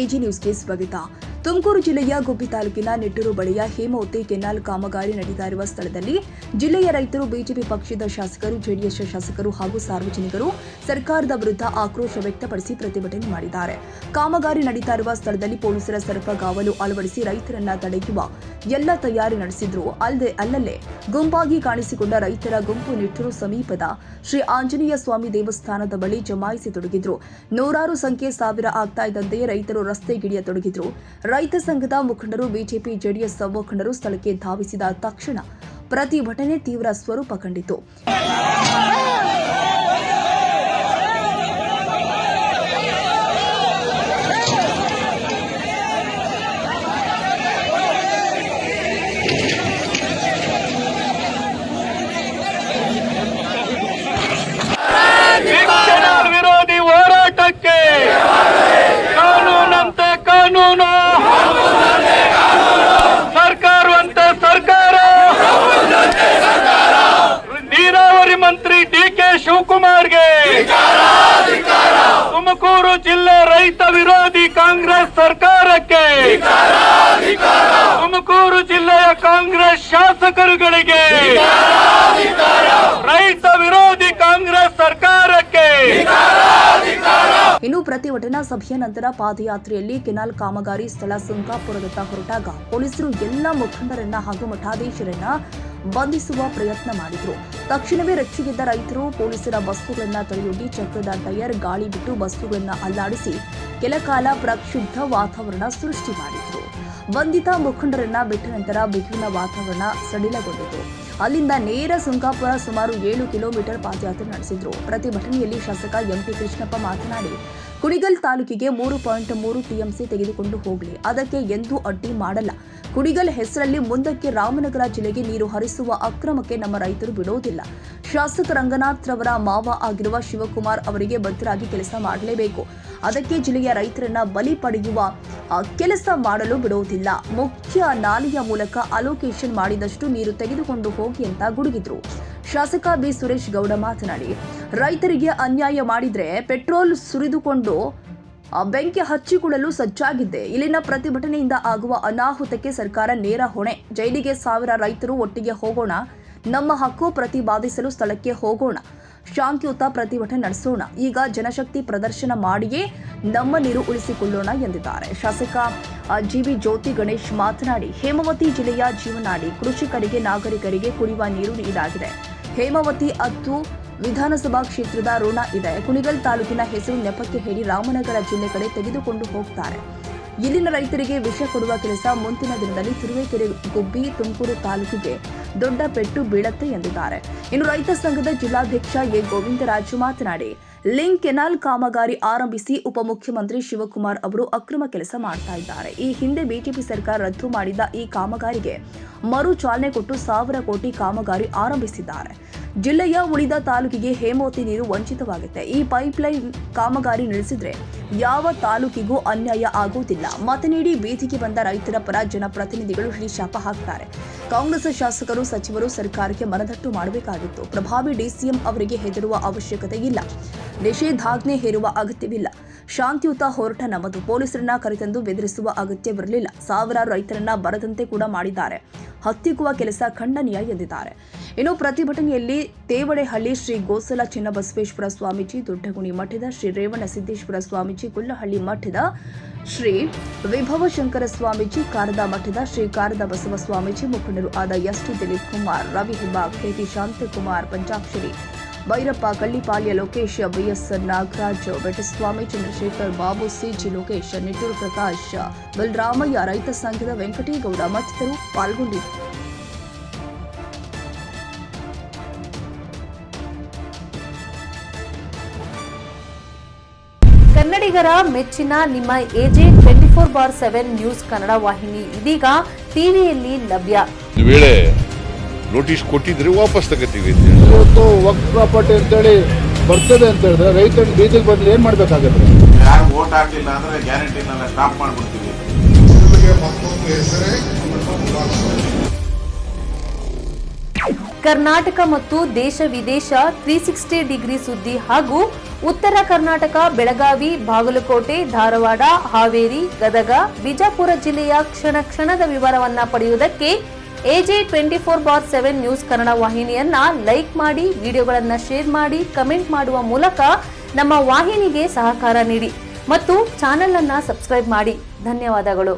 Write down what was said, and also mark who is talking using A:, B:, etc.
A: AG ನ್ಯೂಸ್ಗೆ ಸ್ವಾಗತ. ತುಮಕೂರು ಜಿಲ್ಲೆಯ ಗುಬ್ಬಿ ತಾಲೂಕಿನ ನಿಟ್ಟೂರು ಬಳಿಯ ಹೇಮಾವತಿ ಕೆನಾಲ್ ಕಾಮಗಾರಿ ನಡೀತಾ ಇರುವ ಸ್ಥಳದಲ್ಲಿ ಜಿಲ್ಲೆಯ ರೈತರು, ಬಿಜೆಪಿ ಪಕ್ಷದ ಶಾಸಕರು, ಜೆಡಿಎಸ್ ಶಾಸಕರು ಹಾಗೂ ಸಾರ್ವಜನಿಕರು ಸರ್ಕಾರದ ವಿರುದ್ಧ ಆಕ್ರೋಶ ವ್ಯಕ್ತಪಡಿಸಿ ಪ್ರತಿಭಟನೆ ಮಾಡಿದ್ದಾರೆ. ಕಾಮಗಾರಿ ನಡೀತಾ ಇರುವ ಸ್ಥಳದಲ್ಲಿ ಪೊಲೀಸರ ಸರ್ಪಗಾವಲು ಅಳವಡಿಸಿ ರೈತರನ್ನ ತಡೆಯುವ ಎಲ್ಲ ತಯಾರಿ ನಡೆಸಿದ್ರು. ಅಲ್ಲಲ್ಲೇ ಗುಂಪಾಗಿ ಕಾಣಿಸಿಕೊಂಡ ರೈತರ ಗುಂಪು ನಿಟ್ಟೂರು ಸಮೀಪದ ಶ್ರೀ ಆಂಜನೇಯ ಸ್ವಾಮಿ ದೇವಸ್ಥಾನದ ಬಳಿ ಜಮಾಯಿಸಿ ತೊಡಗಿದ್ರು. ನೂರಾರು ಸಂಖ್ಯೆ ಸಾವಿರ ಆಗ್ತಾ ಇದ್ದಂತೆ ರೈತರು ರಸ್ತೆಗಿಳಿಯತೊಡಗಿದ್ರು. ರೈತ ಸಂಘದ ಮುಖಂಡರು, ಬಿಜೆಪಿ, ಜೆಡಿಎಸ್ ಮುಖಂಡರು ಸ್ಥಳಕ್ಕೆ ಧಾವಿಸಿದ ತಕ್ಷಣ ಪ್ರತಿಭಟನೆ ತೀವ್ರ ಸ್ವರೂಪ ಕಂಡಿತು.
B: ವಿರೋಧಿ ಹೋರಾಟಕ್ಕೆ ಕಾನೂನಂತೆ ಕಾನೂನು, ಸರ್ಕಾರವಂತೆ ಸರ್ಕಾರ. ನೀರಾವರಿ ಮಂತ್ರಿ ಡಿಕೆ ಶಿವಕುಮಾರ್ಗೆ, ತುಮಕೂರು ಜಿಲ್ಲೆ ರೈತ ವಿರೋಧಿ ಕಾಂಗ್ರೆಸ್ ಸರ್ಕಾರಕ್ಕೆ, ತುಮಕೂರು ಜಿಲ್ಲೆಯ ಕಾಂಗ್ರೆಸ್ ಶಾಸಕರುಗಳಿಗೆ, ರೈತ ವಿರೋಧಿ ಕಾಂಗ್ರೆಸ್ ಸರ್ಕಾರಕ್ಕೆ.
A: ಇನ್ನು ಪ್ರತಿಭಟನಾ ಸಭೆಯ ನಂತರ ಪಾದಯಾತ್ರೆಯಲ್ಲಿ ಕೆನಾಲ್ ಕಾಮಗಾರಿ ಸ್ಥಳ ಸುಂಕಾಪುರದತ್ತ ಹೊರಟಾಗ ಪೊಲೀಸರು ಎಲ್ಲ ಮುಖಂಡರನ್ನ ಹಾಗೂ ಮಠಾಧೀಶರನ್ನ ಬಂಧಿಸುವ ಪ್ರಯತ್ನ ಮಾಡಿದ್ರು. ತಕ್ಷಣವೇ ರಕ್ಷಿಗೆದ್ದ ರೈತರು ಪೊಲೀಸರ ಬಸ್ಸುಗಳನ್ನ ತಡೆಯೊಡ್ಡಿ ಚಕ್ರದ ಟೈರ್ ಗಾಳಿ ಬಿಟ್ಟು ಬಸ್ಸುಗಳನ್ನ ಅಲ್ಲಾಡಿಸಿ ಕೆಲಕಾಲ ಪ್ರಕ್ಷುಬ್ಧ ವಾತಾವರಣ ಸೃಷ್ಟಿ ಮಾಡಿದ್ರು. ಬಂಧಿತ ಮುಖಂಡರನ್ನ ಬಿಟ್ಟ ನಂತರ ಬಿಗುವಿನ ವಾತಾವರಣ ಸಡಿಲಗೊಂಡಿತು. ಅಲ್ಲಿಂದ ನೇರ ಸುಂಕಾಪುರ ಸುಮಾರು 7 ಕಿಲೋಮೀಟರ್ ಪಾದಯಾತ್ರೆ ನಡೆಸಿದ್ರು. ಪ್ರತಿಭಟನೆಯಲ್ಲಿ ಶಾಸಕ ಎಂಪಿ ಕೃಷ್ಣಪ್ಪ ಮಾತನಾಡಿ, ಕುಣಿಗಲ್ ತಾಲೂಕಿಗೆ 3.3 ಟಿಎಂಸಿ ತೆಗೆದುಕೊಂಡು ಹೋಗಲಿ, ಅದಕ್ಕೆ ಎಂದೂ ಅಡ್ಡಿ ಮಾಡಲ್ಲ. ಕುಣಿಗಲ್ ಹೆಸರಲ್ಲಿ ಮುಂದಕ್ಕೆ ರಾಮನಗರ ಜಿಲ್ಲೆಗೆ ನೀರು ಹರಿಸುವ ಅಕ್ರಮಕ್ಕೆ ನಮ್ಮ ರೈತರು ಬಿಡೋದಿಲ್ಲ. ಶಾಸಕ ರಂಗನಾಥ್ ರವರ ಮಾವ ಆಗಿರುವ ಶಿವಕುಮಾರ್ ಅವರಿಗೆ ಬದ್ಧರಾಗಿ ಕೆಲಸ ಮಾಡಲೇಬೇಕು. ಅದಕ್ಕೆ ಜಿಲ್ಲೆಯ ರೈತರನ್ನ ಬಲಿ ಪಡೆಯುವ ಕೆಲಸ ಮಾಡಲು ಬಿಡೋದಿಲ್ಲ. ಮುಖ್ಯ ನಾಲೆಯ ಮೂಲಕ ಅಲೋಕೇಶನ್ ಮಾಡಿದಷ್ಟು ನೀರು ತೆಗೆದುಕೊಂಡು ಹೋಗಿ ಅಂತ ಗುಡುಗಿದ್ರು. ಶಾಸಕ ಬಿ ಸುರೇಶ್ ಗೌಡ ಮಾತನಾಡಿ, ರೈತರಿಗೆ ಅನ್ಯಾಯ ಮಾಡಿದ್ರೆ ಪೆಟ್ರೋಲ್ ಸುರಿದುಕೊಂಡು ಬೆಂಕಿ ಹಚ್ಚಿಕೊಳ್ಳಲು ಸಜ್ಜಾಗಿದ್ದೆ. ಇಲ್ಲಿನ ಪ್ರತಿಭಟನೆಯಿಂದ ಆಗುವ ಅನಾಹುತಕ್ಕೆ ಸರ್ಕಾರ ನೇರ ಹೊಣೆ. ಜೈಲಿಗೆ 1000 ರೈತರು ಒಟ್ಟಿಗೆ ಹೋಗೋಣ, ನಮ್ಮ ಹಕ್ಕು ಪ್ರತಿಪಾದಿಸಲು ಸ್ಥಳಕ್ಕೆ ಹೋಗೋಣ, ಶಾಂತಿಯುತ ಪ್ರತಿಭಟನೆ ನಡೆಸೋಣ. ಈಗ ಜನಶಕ್ತಿ ಪ್ರದರ್ಶನ ಮಾಡಿಯೇ ನಮ್ಮ ನೀರು ಉಳಿಸಿಕೊಳ್ಳೋಣ ಎಂದಿದ್ದಾರೆ. ಶಾಸಕ ಜಿವಿ ಜ್ಯೋತಿ ಗಣೇಶ್ ಮಾತನಾಡಿ, ಹೇಮಾವತಿ ಜಿಲ್ಲೆಯ ಜೀವನಾಡಿ, ಕೃಷಿಕರಿಗೆ, ನಾಗರಿಕರಿಗೆ ಕುಡಿಯುವ ನೀರು ಇದಾಗಿದೆ. ಹೇಮಾವತಿ 10 ವಿಧಾನಸಭಾ ಕ್ಷೇತ್ರದ ಋಣ ಇದೆ. ಕುಣಿಗಲ್ ತಾಲೂಕಿನ ಹೆಸರು ನೆಪಕ್ಕೆ ಹೇಳಿ ರಾಮನಗರ ಜಿಲ್ಲೆ ಕಡೆ ತೆಗೆದುಕೊಂಡು ಹೋಗ್ತಾರೆ. ಇಲ್ಲಿನ ರೈತರಿಗೆ ವಿಷ ಕೊಡುವ ಕೆಲಸ ಮುಂದಿನ ದಿನದಲ್ಲಿ ತುರುವೇಕೆರೆ, ಗುಬ್ಬಿ, ತುಮಕೂರು ತಾಲೂಕಿಗೆ ದೊಡ್ಡ ಪೆಟ್ಟು ಬೀಳತ್ತೆ ಎಂದಿದ್ದಾರೆ. ಇನ್ನು ರೈತ ಸಂಘದ ಜಿಲ್ಲಾಧ್ಯಕ್ಷ ಎ ಗೋವಿಂದರಾಜು ಮಾತನಾಡಿ, ಲಿಂಕ್ ಕೆನಾಲ್ ಕಾಮಗಾರಿ ಆರಂಭಿಸಿ ಉಪಮುಖ್ಯಮಂತ್ರಿ ಶಿವಕುಮಾರ್ ಅವರು ಅಕ್ರಮ ಕೆಲಸ ಮಾಡ್ತಾ ಇದ್ದಾರೆ. ಈ ಹಿಂದೆ ಬಿಜೆಪಿ ಸರ್ಕಾರ ರದ್ದು ಮಾಡಿದ ಈ ಕಾಮಗಾರಿಗೆ ಮರು ಚಾಲನೆ ಕೊಟ್ಟು 1000 ಕೋಟಿ ಕಾಮಗಾರಿ ಆರಂಭಿಸಿದ್ದಾರೆ. ಜಿಲ್ಲೆಯ ಉಳಿದ ತಾಲೂಕಿಗೆ ಹೇಮಾವತಿ ನೀರು ವಂಚಿತವಾಗುತ್ತೆ. ಈ ಪೈಪ್ಲೈನ್ ಕಾಮಗಾರಿ ನಿಲ್ಲಿಸಿದ್ರೆ ಯಾವ ತಾಲೂಕಿಗೂ ಅನ್ಯಾಯ ಆಗುವುದಿಲ್ಲ. ಮತ ನೀಡಿ ಬೀದಿಗೆ ಬಂದ ರೈತರ ಪರ ಜನಪ್ರತಿನಿಧಿಗಳು ಹಿಡಿಶಾಪ ಹಾಕ್ತಾರೆ. ಕಾಂಗ್ರೆಸ್ ಶಾಸಕರು, ಸಚಿವರು ಸರ್ಕಾರಕ್ಕೆ ಮನದಟ್ಟು ಮಾಡಬೇಕಾಗಿತ್ತು. ಪ್ರಭಾವಿ ಡಿಸಿಎಂ ಅವರಿಗೆ ಹೆದರುವ ಅವಶ್ಯಕತೆ ಇಲ್ಲ. ನಿಷೇಧಾಜ್ಞೆ ಹೇರುವ ಅಗತ್ಯವಿಲ್ಲ. ಶಾಂತಿಯುತ ಹೋರಾಟ ನಮ್ಮದು. ಪೊಲೀಸರನ್ನ ಕರೆತಂದು ಬೆದರಿಸುವ ಅಗತ್ಯವಿರಲಿಲ್ಲ. 1000 ರೈತರನ್ನ ಬರದಂತೆ ಕೂಡ ಮಾಡಿದ್ದಾರೆ. ಹತ್ತಿಕ್ಕುವ ಕೆಲಸ ಖಂಡನೀಯ ಎಂದಿದ್ದಾರೆ. ಇನ್ನು ಪ್ರತಿಭಟನೆಯಲ್ಲಿ ತೇವಡೆಹಳ್ಳಿ ಶ್ರೀ ಗೋಸಲ ಚಿನ್ನಬಸವೇಶ್ವರ ಸ್ವಾಮೀಜಿ, ದೊಡ್ಡಗುಣಿ ಮಠದ ಶ್ರೀ ರೇವಣ ಸಿದ್ದೇಶ್ವರ ಸ್ವಾಮೀಜಿ, ಗುಲ್ಲಹಳ್ಳಿ ಮಠದ ಶ್ರೀ ವಿಭವಶಂಕರ ಸ್ವಾಮೀಜಿ, ಕಾರದ ಮಠದ ಶ್ರೀ ಕಾರದ ಬಸವ ಸ್ವಾಮೀಜಿ, ಮುಖಂಡರು ಆದ ಎಸ್.ಟಿ. ದಿಲೀಪ್ ಕುಮಾರ್, ರವಿ ಹೆಬ್ಬಾಗ್, ಕೆ.ಟಿ. ಶಾಂತಕುಮಾರ್, ಪಂಚಾಕ್ಷರಿ, ಭೈರಪ್ಪ, ಕಳ್ಳಿಪಾಳ್ಯ ಲೋಕೇಶ್, ಬಿಎಸ್ ನಾಗರಾಜ್, ಬೆಟ್ಟಸ್ವಾಮಿ, ಚಂದ್ರಶೇಖರ್, ಬಾಬು, ಸಿಜಿ ಲೋಕೇಶ್, ನಿಟ್ಟೂರು ಪ್ರಕಾಶ್, ಬಲರಾಮಯ್ಯ, ರೈತ ಸಂಘದ ವೆಂಕಟೇಗೌಡ ಮತ್ತಿತರರು ಪಾಲ್ಗೊಂಡಿದ್ದರು.
C: ಕನ್ನಡಿಗರ ಮೆಚ್ಚಿನ ನಿಮ್ಮ ಎಜೆ 24/7 ನ್ಯೂಸ್ ಕನ್ನಡ ವಾಹಿನಿ ಇದೀಗ ಟಿವಿಯಲ್ಲಿ ಲಭ್ಯ.
D: ವೇಳೆ ನೋಟಿಸ್ ಕೊಟ್ಟಿದ್ರೆ ವಾಪಸ್ ತಗೋತೀವಿ.
E: ಇವತ್ತು ವಕ್ಫ್ ಪ್ರಾಪರ್ಟಿ ಅಂತೇಳಿ ಬರ್ತದೆ ಅಂತ ಹೇಳಿದ್ರೆ ರೈತರು ಬೀದಿಗೆ ಬದಲು ಏನ್ ಮಾಡ್ಬೇಕಾಗತ್ತೆ?
F: ಯಾರು ವೋಟ್ ಹಾಕಲಿಲ್ಲ ಅಂದ್ರೆ ಗ್ಯಾರಂಟಿನೆಲ್ಲ ಸ್ಟಾಪ್ ಮಾಡ್ಬಿಡ್ತೀವಿ.
C: ಕರ್ನಾಟಕ ಮತ್ತು ದೇಶ ವಿದೇಶ 360 ಡಿಗ್ರಿ ಸುದ್ದಿ ಹಾಗೂ ಉತ್ತರ ಕರ್ನಾಟಕ ಬೆಳಗಾವಿ, ಬಾಗಲಕೋಟೆ, ಧಾರವಾಡ, ಹಾವೇರಿ, ಗದಗ, ಬಿಜಾಪುರ ಜಿಲ್ಲೆಯ ಕ್ಷಣ ಕ್ಷಣದ ವಿವರವನ್ನ ಪಡೆಯುವುದಕ್ಕೆ AJ 24/7 ನ್ಯೂಸ್ ಕನ್ನಡ ವಾಹಿನಿಯನ್ನ ಲೈಕ್ ಮಾಡಿ, ವಿಡಿಯೋಗಳನ್ನ ಶೇರ್ ಮಾಡಿ, ಕಮೆಂಟ್ ಮಾಡುವ ಮೂಲಕ ನಮ್ಮ ವಾಹಿನಿಗೆ ಸಹಕಾರ ನೀಡಿ ಮತ್ತು ಚಾನೆಲ್ ಅನ್ನ ಸಬ್ಸ್ಕ್ರೈಬ್ ಮಾಡಿ. ಧನ್ಯವಾದಗಳು.